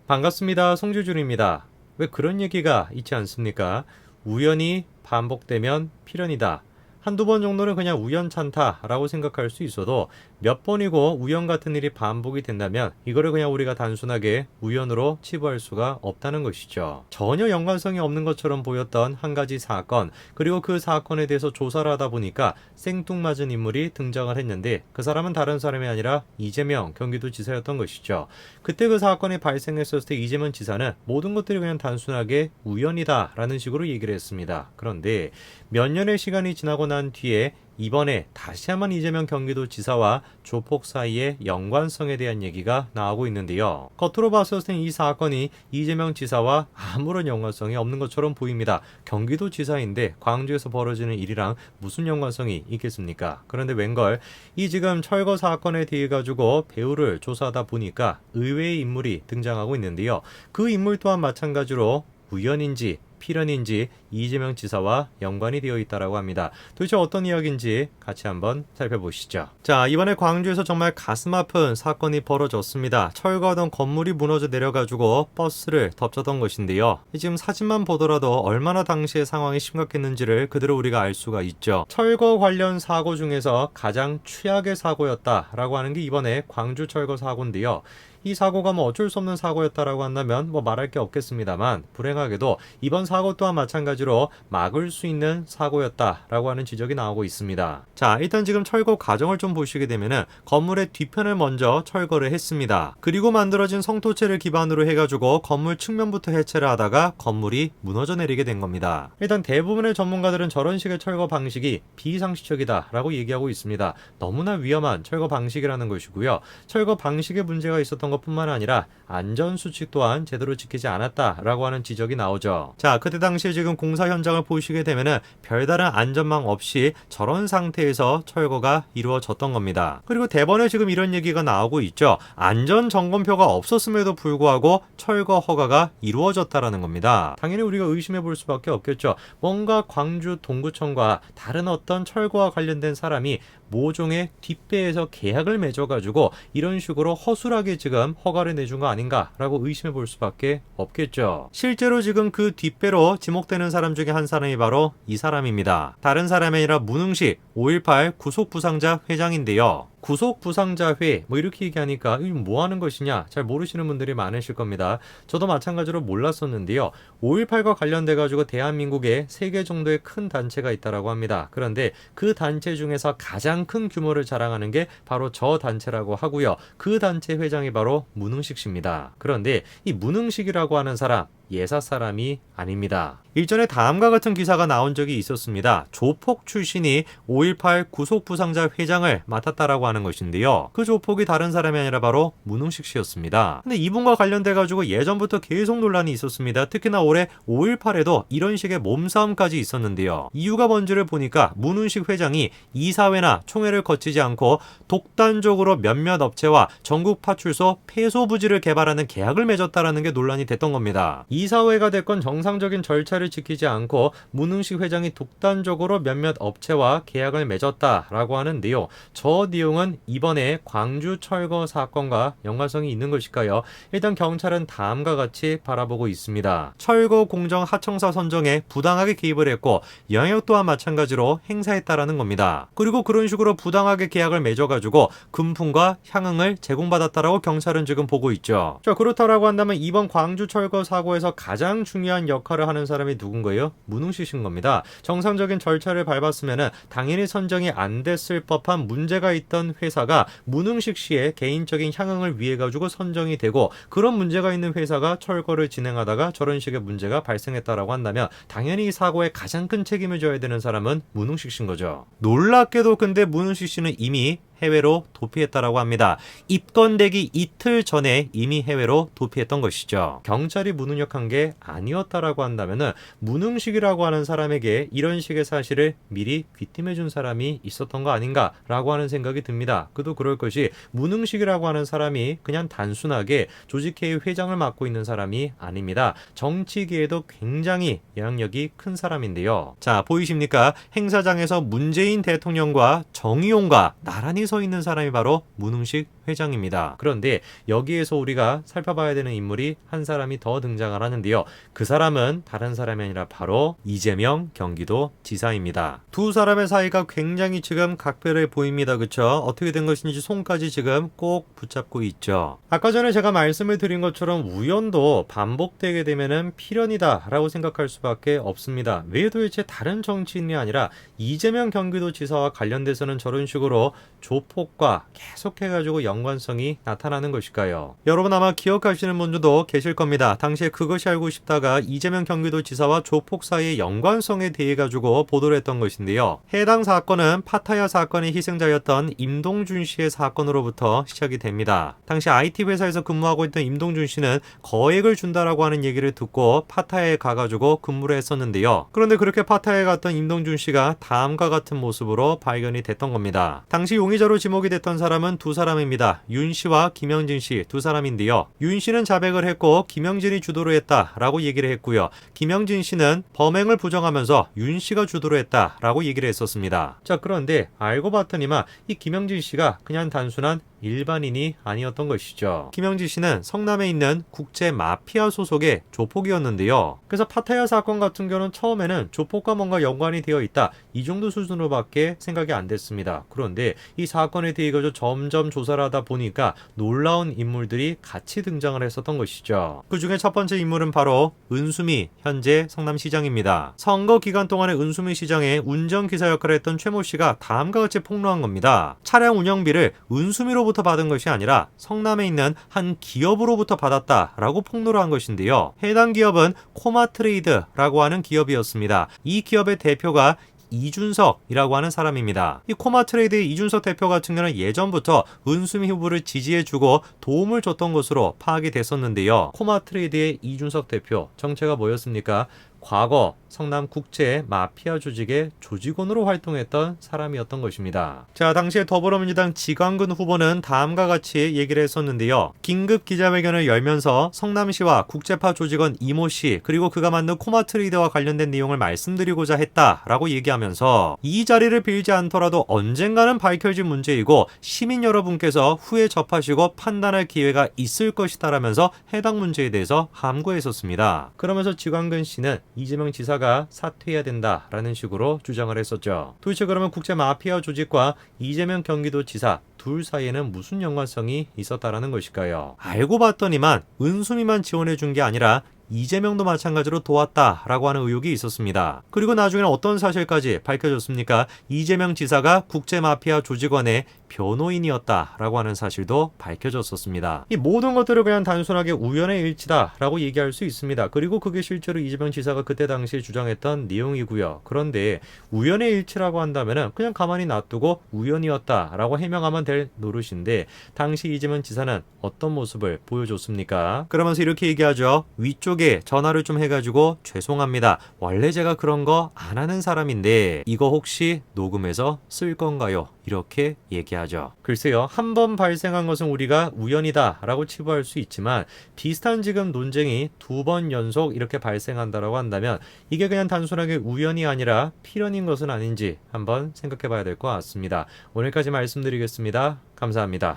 반갑습니다. 송주준입니다. 왜 그런 얘기가 있지 않습니까? 우연이 반복되면 필연이다. 한두 번 정도는 그냥 우연찮다라고 생각할 수 있어도 몇 번이고 우연 같은 일이 반복이 된다면 이거를 그냥 우리가 단순하게 우연으로 치부할 수가 없다는 것이죠. 전혀 연관성이 없는 것처럼 보였던 한 가지 사건, 그리고 그 사건에 대해서 조사를 하다 보니까 생뚱맞은 인물이 등장을 했는데 그 사람은 다른 사람이 아니라 이재명 경기도지사였던 것이죠. 그때 그 사건이 발생했을 때 이재명 지사는 모든 것들이 그냥 단순하게 우연이다 라는 식으로 얘기를 했습니다. 그런데 몇 년의 시간이 지나고 난 뒤에 이번에 다시 한번 이재명 경기도지사와 조폭 사이의 연관성에 대한 얘기가 나오고 있는데요. 겉으로 봤을 때 이 사건이 이재명 지사와 아무런 연관성이 없는 것처럼 보입니다. 경기도지사인데 광주에서 벌어지는 일이랑 무슨 연관성이 있겠습니까? 그런데 웬걸 이 지금 철거 사건에 대해 가지고 배우를 조사하다 보니까 의외의 인물이 등장하고 있는데요. 그 인물 또한 마찬가지로 우연인지 필연인지 이재명 지사와 연관이 되어 있다고 합니다. 도대체 어떤 이야기인지 같이 한번 살펴보시죠. 자, 이번에 광주에서 정말 가슴 아픈 사건이 벌어졌습니다. 철거하던 건물이 무너져 내려가지고 버스를 덮쳤던 것인데요. 지금 사진만 보더라도 얼마나 당시의 상황이 심각했는지를 그대로 우리가 알 수가 있죠. 철거 관련 사고 중에서 가장 최악의 사고였다라고 하는 게 이번에 광주 철거 사고인데요. 이 사고가 어쩔 수 없는 사고였다라고 한다면 말할 게 없겠습니다만, 불행하게도 이번 사고 또한 마찬가지로 막을 수 있는 사고였다라고 하는 지적이 나오고 있습니다. 자, 일단 지금 철거 과정을 좀 보시게 되면은 건물의 뒤편을 먼저 철거를 했습니다. 그리고 만들어진 성토체를 기반으로 해가지고 건물 측면부터 해체를 하다가 건물이 무너져 내리게 된 겁니다. 일단 대부분의 전문가들은 저런 식의 철거 방식이 비상식적이다라고 얘기하고 있습니다. 너무나 위험한 철거 방식이라는 것이고요. 철거 방식에 문제가 있었던 것뿐만 아니라 안전수칙 또한 제대로 지키지 않았다라고 하는 지적이 나오죠. 자, 그때 당시에 지금 공사 현장을 보시게 되면은 별다른 안전망 없이 저런 상태에서 철거가 이루어졌던 겁니다. 그리고 대번에 지금 이런 얘기가 나오고 있죠. 안전점검표가 없었음에도 불구하고 철거 허가가 이루어졌다라는 겁니다. 당연히 우리가 의심해 볼 수밖에 없겠죠. 뭔가 광주 동구청과 다른 어떤 철거와 관련된 사람이 모종의 뒷배에서 계약을 맺어가지고 이런 식으로 허술하게 지금 허가를 내준 거 아닌가라고 의심해 볼 수밖에 없겠죠. 실제로 지금 그 뒷배로 지목되는 사람 중에 한 사람이 바로 이 사람입니다. 다른 사람이 아니라 문흥식 5.18 구속부상자 회장인데요. 구속부상자회 이렇게 얘기하니까 이거 뭐 하는 것이냐 잘 모르시는 분들이 많으실 겁니다. 저도 마찬가지로 몰랐었는데요. 5.18과 관련돼 가지고 대한민국에 3개 정도의 큰 단체가 있다라고 합니다. 그런데 그 단체 중에서 가장 큰 규모를 자랑하는 게 바로 저 단체라고 하고요. 그 단체 회장이 바로 문흥식 씨입니다. 그런데 이 문흥식이라고 하는 사람 예사 사람이 아닙니다. 일전에 다음과 같은 기사가 나온 적이 있었습니다. 조폭 출신이 5.18 구속부상자 회장을 맡았다라고 하는 것인데요. 그 조폭이 다른 사람이 아니라 바로 문흥식 씨였습니다. 근데 이분과 관련돼 가지고 예전부터 계속 논란이 있었습니다. 특히나 올해 5.18에도 이런 식의 몸싸움까지 있었는데요. 이유가 뭔지를 보니까 문흥식 회장이 이사회나 총회를 거치지 않고 독단적으로 몇몇 업체와 전국 파출소 폐소 부지를 개발하는 계약을 맺었다라는 게 논란이 됐던 겁니다. 이사회가 됐건 정상적인 절차를 지키지 않고 문흥식 회장이 독단적으로 몇몇 업체와 계약을 맺었다라고 하는데요. 저 내용은 이번에 광주 철거 사건과 연관성이 있는 것일까요? 일단 경찰은 다음과 같이 바라보고 있습니다. 철거 공정 하청사 선정에 부당하게 개입을 했고 영향력 또한 마찬가지로 행사했다라는 겁니다. 그리고 그런 식으로 부당하게 계약을 맺어가지고 금품과 향응을 제공받았다라고 경찰은 지금 보고 있죠. 자, 그렇다라고 한다면 이번 광주 철거 사고에서 가장 중요한 역할을 하는 사람이 누군가요? 문흥식인 겁니다. 정상적인 절차를 밟았으면 당연히 선정이 안 됐을 법한 문제가 있던 회사가 문흥식 씨의 개인적인 향응을 위해 가지고 선정이 되고 그런 문제가 있는 회사가 철거를 진행하다가 저런 식의 문제가 발생했다라고 한다면 당연히 이 사고에 가장 큰 책임을 져야 되는 사람은 문흥식 씨인 거죠. 놀랍게도 근데 문흥식 씨는 이미 해외로 도피했다라고 합니다. 입건되기 이틀 전에 이미 해외로 도피했던 것이죠. 경찰이 무능력한 게 아니었다라고 한다면은 문흥식이라고 하는 사람에게 이런 식의 사실을 미리 귀띔해준 사람이 있었던 거 아닌가라고 하는 생각이 듭니다. 그도 그럴 것이 문흥식이라고 하는 사람이 그냥 단순하게 조직회의 회장을 맡고 있는 사람이 아닙니다. 정치계에도 굉장히 영향력이 큰 사람인데요. 자, 보이십니까? 행사장에서 문재인 대통령과 정의용과 나란히 서 있는 사람이 바로 문흥식 회장입니다. 그런데 여기에서 우리가 살펴봐야 되는 인물이 한 사람이 더 등장을 하는데요. 그 사람은 다른 사람이 아니라 바로 이재명 경기도 지사입니다. 두 사람의 사이가 굉장히 지금 각별해 보입니다. 그쵸? 어떻게 된 것인지 손까지 지금 꼭 붙잡고 있죠. 아까 전에 제가 말씀을 드린 것처럼 우연도 반복되게 되면은 필연이다 라고 생각할 수밖에 없습니다. 왜 도대체 다른 정치인이 아니라 이재명 경기도지사와 관련돼서는 저런 식으로 조폭과 계속해가지고 연관성이 나타나는 것일까요? 여러분 아마 기억하시는 분들도 계실 겁니다. 당시에 그것이 알고 싶다가 이재명 경기도지사와 조폭 사이의 연관성에 대해 가지고 보도를 했던 것인데요. 해당 사건은 파타야 사건의 희생자였던 임동준 씨의 사건으로부터 시작이 됩니다. 당시 IT 회사에서 근무하고 있던 임동준 씨는 거액을 준다라고 하는 얘기를 듣고 파타야에 가가지고 근무를 했었는데요. 그런데 그렇게 파타야에 갔던 임동준 씨가 다음과 같은 모습으로 발견이 됐던 겁니다. 당시 용의자로 지목이 됐던 사람은 두 사람입니다. 윤 씨와 김영진 씨 두 사람인데요. 윤 씨는 자백을 했고 김영진이 주도로 했다라고 얘기를 했고요. 김영진 씨는 범행을 부정하면서 윤 씨가 주도로 했다라고 얘기를 했었습니다. 자, 그런데 알고 봤더니만 이 김영진 씨가 그냥 단순한 일반인이 아니었던 것이죠. 김영진 씨는 성남에 있는 국제 마피아 소속의 조폭이었는데요. 그래서 파타야 사건 같은 경우는 처음에는 조폭과 뭔가 연관이 되어 있다 이 정도 수준으로밖에 생각이 안 됐습니다. 그런데 이 사건에 대해 점점 조사를 하다 보니까 놀라운 인물들이 같이 등장을 했었던 것이죠. 그 중에 첫 번째 인물은 바로 은수미 현재 성남시장입니다. 선거 기간 동안에 은수미 시장의 운전기사 역할을 했던 최모 씨가 다음과 같이 폭로한 겁니다. 차량 운영비를 은수미로 부터 받은 것이 아니라 성남에 있는 한 기업으로부터 받았다라고 폭로를 한 것인데요. 해당 기업은 코마트레이드라고 하는 기업이었습니다. 이 기업의 대표가 이준석이라고 하는 사람입니다. 이 코마트레이드의 이준석 대표 같은 경우는 예전부터 은수미 후보를 지지해주고 도움을 줬던 것으로 파악이 됐었는데요. 코마트레이드의 이준석 대표 정체가 뭐였습니까? 과거 성남 국제 마피아 조직의 조직원으로 활동했던 사람이었던 것입니다. 자, 당시에 더불어민주당 지광근 후보는 다음과 같이 얘기를 했었는데요. 긴급 기자회견을 열면서 성남시와 국제파 조직원 이모 씨 그리고 그가 만든 코마트레이드와 관련된 내용을 말씀드리고자 했다라고 얘기하면서 이 자리를 빌지 않더라도 언젠가는 밝혀질 문제이고 시민 여러분께서 후에 접하시고 판단할 기회가 있을 것이다라면서 해당 문제에 대해서 함구했었습니다. 그러면서 지광근 씨는 이재명 지사가 사퇴해야 된다라는 식으로 주장을 했었죠. 도대체 그러면 국제 마피아 조직과 이재명 경기도지사 둘 사이에는 무슨 연관성이 있었다라는 것일까요? 알고 봤더니만 은수미만 지원해 준 게 아니라 이재명도 마찬가지로 도왔다라고 하는 의혹이 있었습니다. 그리고 나중에는 어떤 사실까지 밝혀졌습니까? 이재명 지사가 국제마피아 조직원의 변호인이었다라고 하는 사실도 밝혀졌었습니다. 이 모든 것들을 그냥 단순하게 우연의 일치다라고 얘기할 수 있습니다. 그리고 그게 실제로 이재명 지사가 그때 당시에 주장했던 내용이고요. 그런데 우연의 일치라고 한다면 그냥 가만히 놔두고 우연이었다라고 해명하면 될 노릇인데 당시 이재명 지사는 어떤 모습을 보여줬습니까? 그러면서 이렇게 얘기하죠. 위쪽에 전화를 좀 해가지고 죄송합니다. 원래 제가 그런 거 안 하는 사람인데 이거 혹시 녹음해서 쓸 건가요? 이렇게 얘기하죠. 글쎄요. 한 번 발생한 것은 우리가 우연이다 라고 치부할 수 있지만 비슷한 지금 논쟁이 두 번 연속 이렇게 발생한다라고 한다면 이게 그냥 단순하게 우연이 아니라 필연인 것은 아닌지 한번 생각해 봐야 될 것 같습니다. 오늘까지 말씀드리겠습니다. 감사합니다.